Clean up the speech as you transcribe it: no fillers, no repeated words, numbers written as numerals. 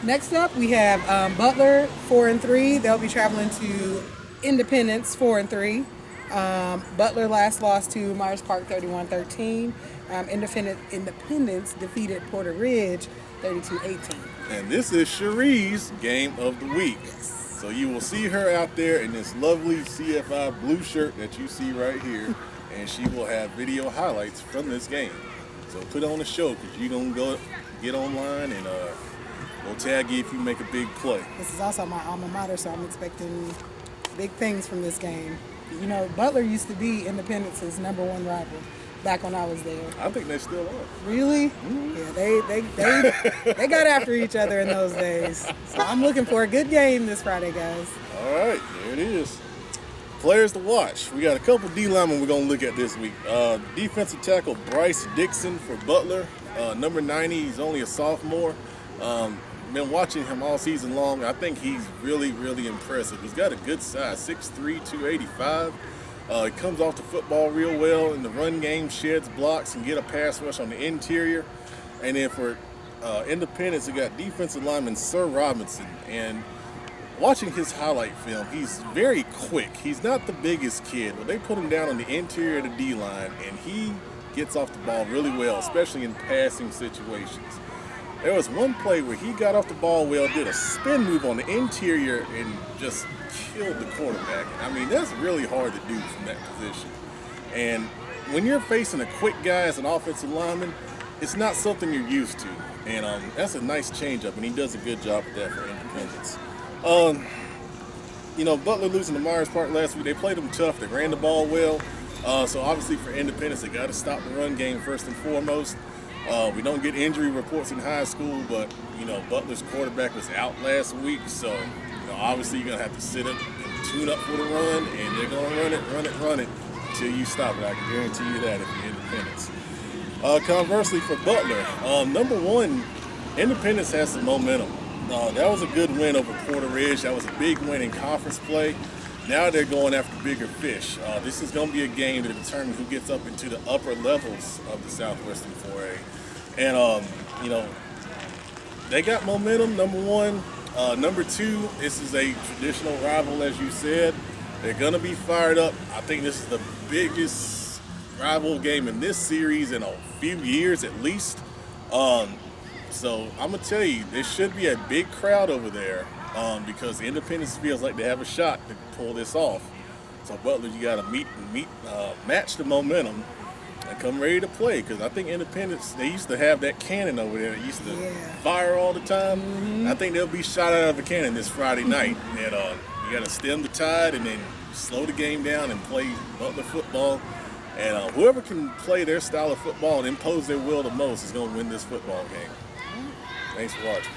Next up, we have Butler 4-3. They'll be traveling to Independence 4-3. Butler last lost to Myers Park 31-13. Independence defeated Porter Ridge 32-18. And this is Cherie's game of the week. So you will see her out there in this lovely CFI blue shirt that you see right here, and she will have video highlights from this game. So put on the show, because you're going to go get online and we'll tag you if you make a big play. This is also my alma mater, so I'm expecting big things from this game. You know, Butler used to be Independence's #1 rival back when I was there. I think they still are. Really? Mm-hmm. Yeah, they got after each other in those days. So I'm looking for a good game this Friday, guys. All right, there it is. Players to watch. We got a couple D linemen we're going to look at this week. Defensive tackle Bryce Dixon for Butler. Number 90, he's only a sophomore. Been watching him all season long. I think he's really, really impressive. He's got a good size, 6'3", 285. He comes off the football real well in the run game, sheds blocks, and get a pass rush on the interior. And then for Independence, we got defensive lineman Sir Robinson. And watching his highlight film, he's very quick. He's not the biggest kid, but they put him down on the interior of the D-line, and he gets off the ball really well, especially in passing situations. There was one play where he got off the ball well, did a spin move on the interior, and just killed the quarterback. I mean, that's really hard to do from that position. And when you're facing a quick guy as an offensive lineman, it's not something you're used to. And that's a nice changeup, and he does a good job with that for Independence. You know, Butler losing to Myers Park last week, they played them tough. They ran the ball well. So obviously for Independence, they got to stop the run game first and foremost. We don't get injury reports in high school, but, you know, Butler's quarterback was out last week. So, you know, obviously you're going to have to sit up and tune up for the run, and they're going to run it until you stop it. I can guarantee you that if you're Independence. Conversely for Butler, number 1, Independence has some momentum. That was a good win over Porter Ridge. That was a big win in conference play. Now they're going after bigger fish. This is going to be a game to determine who gets up into the upper levels of the Southwestern 4A. And, you know, they got momentum, number 1. Number 2, this is a traditional rival, as you said. They're going to be fired up. I think this is the biggest rival game in this series in a few years at least. So I'm going to tell you, there should be a big crowd over there because Independence feels like they have a shot to pull this off. So Butler, you got to match the momentum and come ready to play, because I think Independence, they used to have that cannon over there that used to fire all the time. Mm-hmm. I think they'll be shot out of a cannon this Friday night. And you got to stem the tide and then slow the game down and play Butler football. And whoever can play their style of football and impose their will the most is going to win this football game. Thanks for watching.